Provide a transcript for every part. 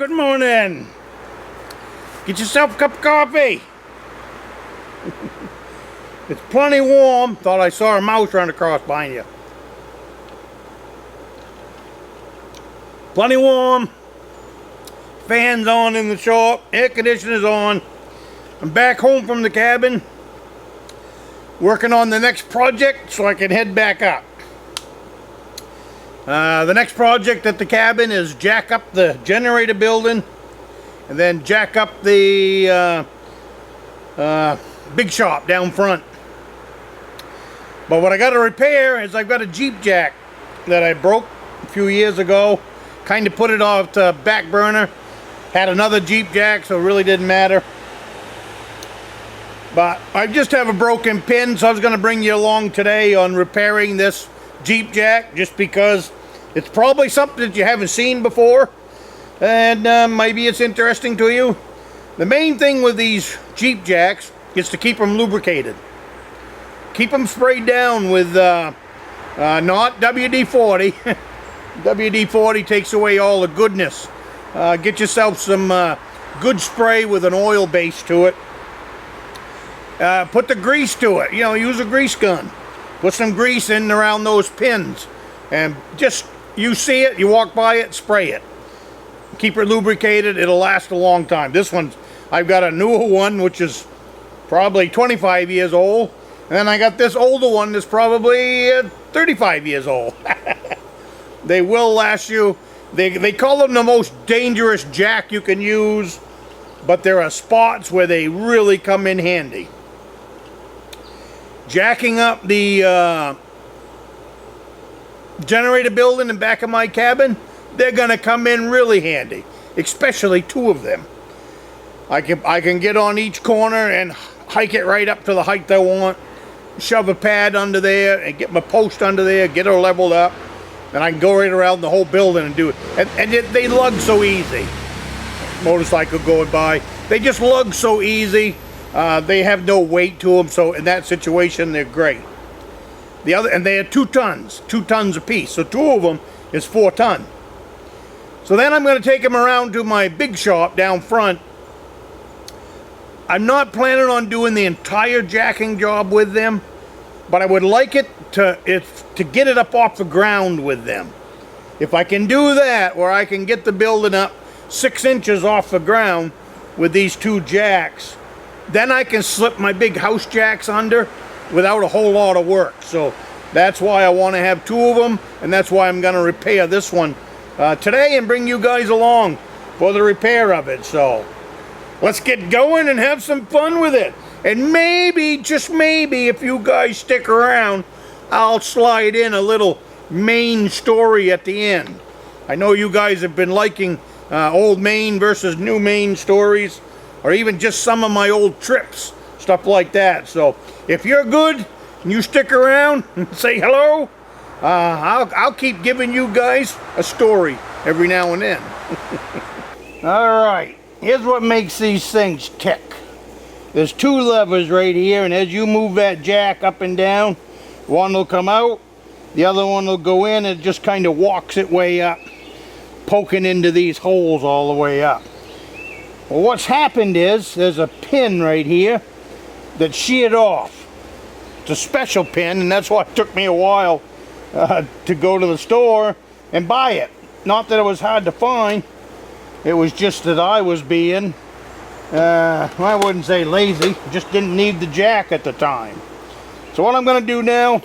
Good morning. Get yourself a cup of coffee. It's plenty warm. Thought I saw a mouse run across behind you. Plenty warm. Fans on in the shop. Air conditioner's on. I'm back home from the cabin, working on the next project so I can head back up. The next project at the cabin is jack up the generator building and then jack up the big shop down front. But what I got to repair is I've got a Jeep jack that I broke a few years ago. Kind of put it off to back burner. Had another Jeep jack, so it really didn't matter. But I just have a broken pin, so I was going to bring you along today on repairing this Jeep jack, just because it's probably something that you haven't seen before, and maybe it's interesting to you. The main thing with these Jeep jacks is to keep them lubricated. Keep them sprayed down with not WD-40. WD-40 takes away all the goodness. Get yourself some good spray with an oil base to it. Put the grease to it. You know, use a grease gun. Put some grease in and around those pins. And just, you see it, you walk by it, spray it. Keep it lubricated, it'll last a long time. This one's, I've got a newer one, which is probably 25 years old. And then I got this older one that's probably 35 years old. They will last you. They call them the most dangerous jack you can use, but there are spots where they really come in handy. Jacking up the generator building in back of my cabin, they're gonna come in really handy, especially two of them. I can get on each corner and hike it right up to the height I want, shove a pad under there and get my post under there, get her leveled up, and I can go right around the whole building and do it. And they lug so easy. Motorcycle going by, they just lug so easy. They have no weight to them, so in that situation they're great. And they are 2 tons a piece, so 2 of them is 4 ton. So then I'm going to take them around to my big shop down front. I'm not planning on doing the entire jacking job with them, but I would like it to get it up off the ground with them. If I can do that, where I can get the building up 6 inches off the ground with these 2 jacks, then I can slip my big house jacks under without a whole lot of work. So that's why I want to have 2 of them, and that's why I'm going to repair this one today and bring you guys along for the repair of it. So let's get going and have some fun with it. And maybe, just maybe, if you guys stick around, I'll slide in a little Maine story at the end. I know you guys have been liking old Maine versus new Maine stories, or even just some of my old trips, stuff like that. So if you're good and you stick around and say hello, I'll keep giving you guys a story every now and then. All right, here's what makes these things tick. There's 2 levers right here, and as you move that jack up and down, one will come out, the other one will go in, and it just kind of walks its way up, poking into these holes all the way up. Well, what's happened is there's a pin right here that sheared off. It's a special pin, and that's why it took me a while to go to the store and buy it. Not that it was hard to find, it was just that I was being I wouldn't say lazy, just didn't need the jack at the time. So what I'm going to do now,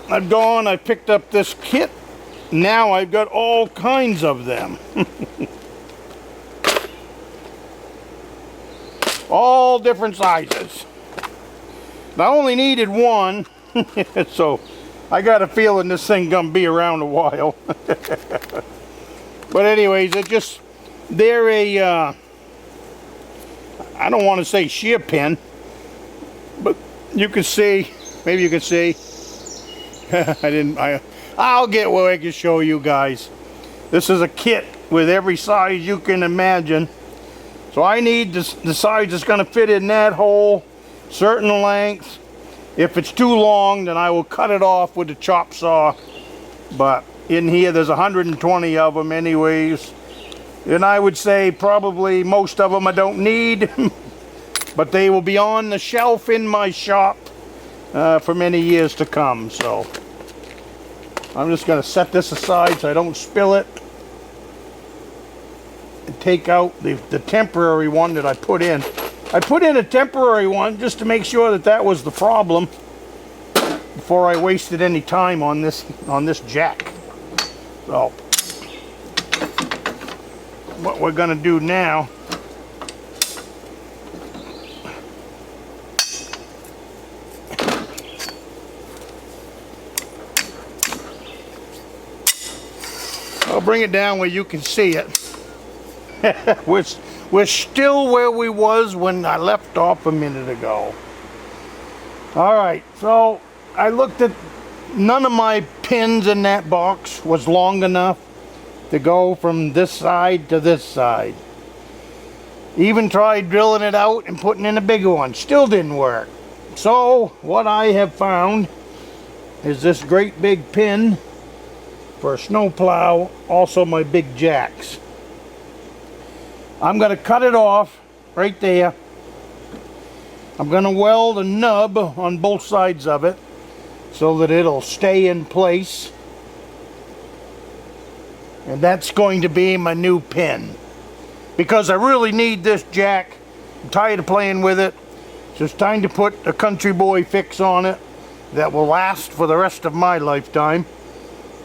I picked up this kit. Now I've got all kinds of them. All different sizes. I only needed 1, so I got a feeling this thing gonna be around a while. But anyways, they're a I don't want to say shear pin, but you can see, maybe you can see. I'll get where I can show you guys. This is a kit with every size you can imagine. So I need the size that's going to fit in that hole, certain length. If it's too long, then I will cut it off with the chop saw. But in here, there's 120 of them anyways. And I would say probably most of them I don't need, but they will be on the shelf in my shop for many years to come. So I'm just going to set this aside so I don't spill it. And take out the temporary one that I put in. I put in a temporary one just to make sure that that was the problem before I wasted any time on this jack. So what we're going to do now, I'll bring it down where you can see it. We're still where we was when I left off a minute ago. Alright, so I looked at, none of my pins in that box was long enough to go from this side to this side. Even tried drilling it out and putting in a bigger one. Still didn't work. So what I have found is this great big pin for a snow plow, also my big jacks. I'm going to cut it off right there. I'm going to weld a nub on both sides of it so that it'll stay in place. And that's going to be my new pin. Because I really need this jack. I'm tired of playing with it. So it's time to put a country boy fix on it that will last for the rest of my lifetime.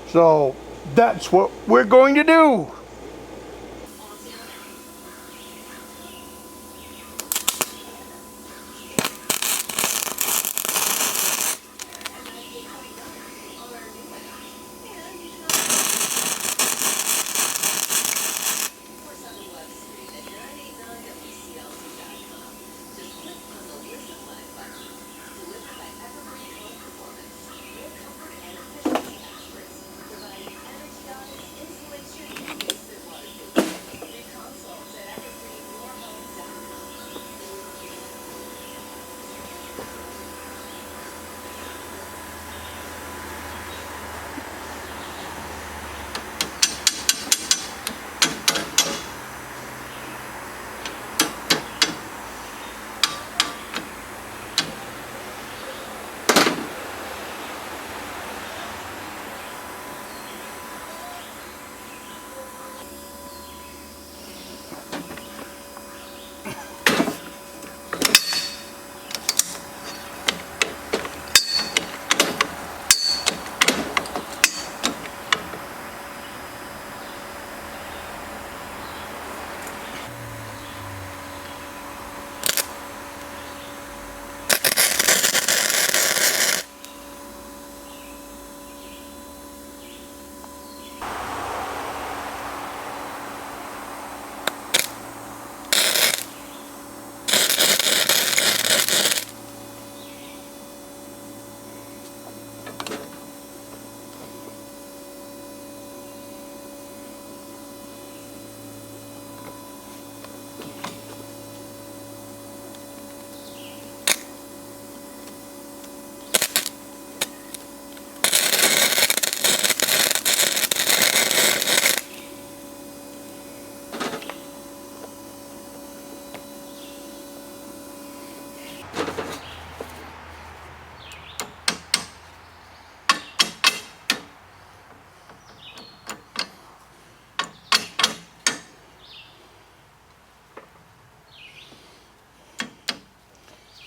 So that's what we're going to do.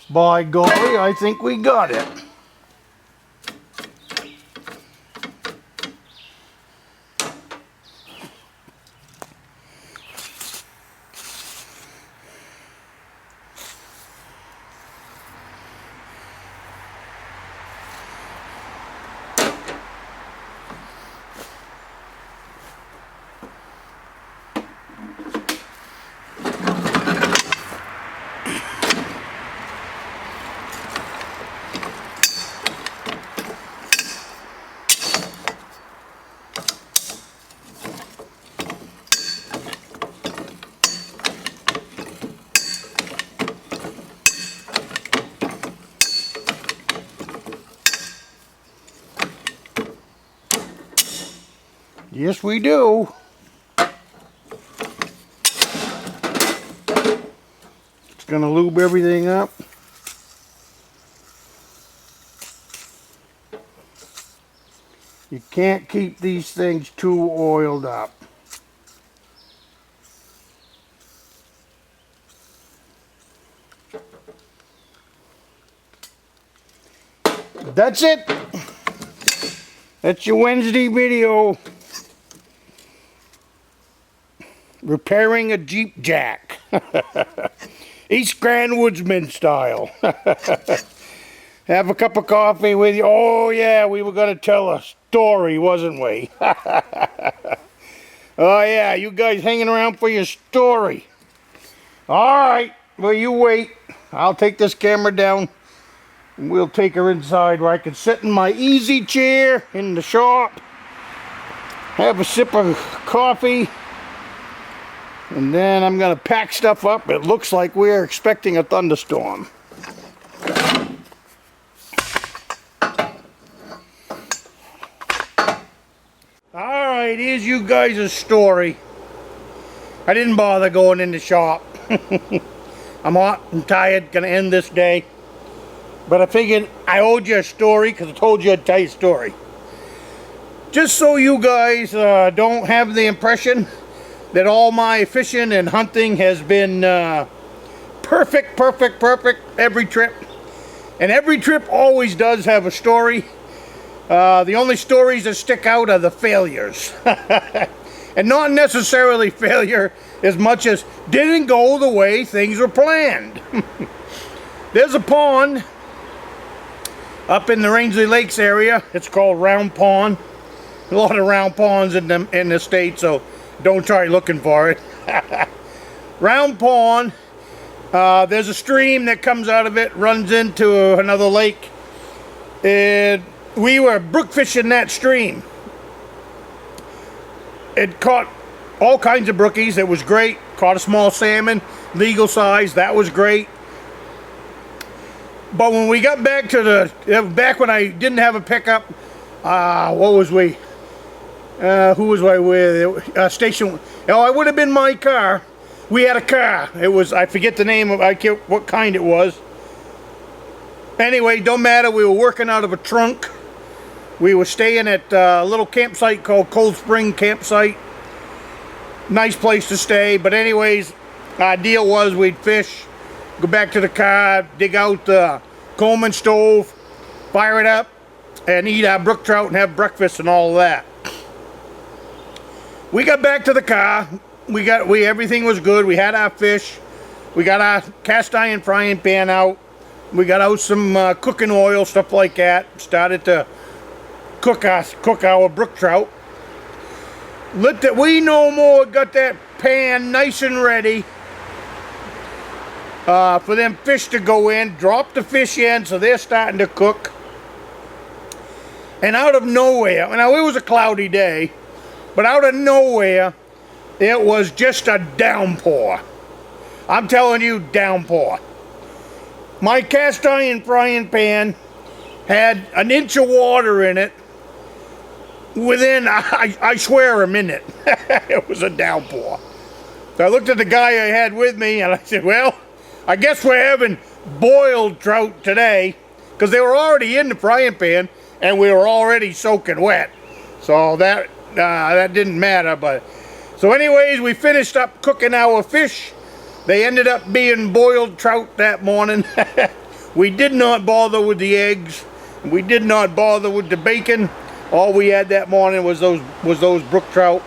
By golly, I think we got it. Yes, we do. Just gonna lube everything up. You can't keep these things too oiled up. That's it. That's your Wednesday video. Repairing a Jeep jack. East Grand Woodsman style. Have a cup of coffee with you. Oh yeah, we were going to tell a story, wasn't we? Oh yeah, you guys hanging around for your story. Alright, well you wait. I'll take this camera down and we'll take her inside where I can sit in my easy chair in the shop, have a sip of coffee, and then I'm going to pack stuff up. It looks like we're expecting a thunderstorm. Alright, here's you guys' story. I didn't bother going in the shop. I'm hot and tired, gonna end this day. But I figured I owed you a story because I told you I'd tell you a story. Just so you guys don't have the impression that all my fishing and hunting has been perfect every trip. And every trip always does have a story. The only stories that stick out are the failures. And not necessarily failure as much as didn't go the way things were planned. There's a pond up in the Rangeley Lakes area. It's called Round Pond. A lot of round ponds in the state, so don't try looking for it. Round Pond, there's a stream that comes out of it, runs into another lake. And we were brook fishing that stream. It caught all kinds of brookies. It was great. Caught a small salmon, legal size. That was great. But when we got back to back when I didn't have a pickup, what was we? Who was I with? Station. Oh, it would have been my car. We had a car. It was, I forget the name of, I can't, what kind it was. Anyway, don't matter. We were working out of a trunk. We were staying at a little campsite called Cold Spring Campsite. Nice place to stay. But anyways, our deal was we'd fish, go back to the car, dig out the Coleman stove, fire it up, and eat our brook trout and have breakfast and all of that. We got back to the car. Everything was good. We had our fish. We got our cast iron frying pan out. We got out some cooking oil, stuff like that. Started to cook our brook trout. We no more got that pan nice and ready for them fish to go in. Drop the fish in, so they're starting to cook. And out of nowhere, now it was a cloudy day, but out of nowhere, it was just a downpour. I'm telling you, downpour. My cast iron frying pan had an inch of water in it within, I swear, a minute. It was a downpour. So I looked at the guy I had with me and I said, well, I guess we're having boiled trout today, because they were already in the frying pan and we were already soaking wet. So that didn't matter. But so anyways, we finished up cooking our fish. They ended up being boiled trout that morning. We did not bother with the eggs. We did not bother with the bacon. All we had that morning was those brook trout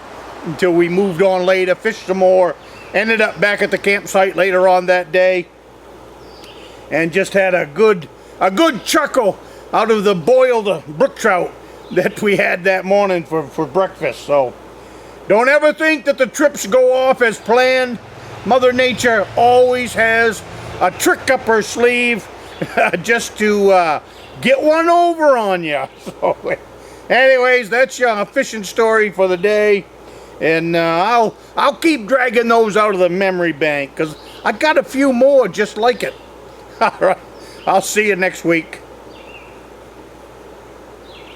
until we moved on later, fished some more, ended up back at the campsite later on that day, and just had a good chuckle out of the boiled brook trout that we had that morning for breakfast. So don't ever think that the trips go off as planned. Mother Nature always has a trick up her sleeve just to get one over on you. So anyways, that's your fishing story for the day. And I'll keep dragging those out of the memory bank because I got a few more just like it. All right, I'll see you next week.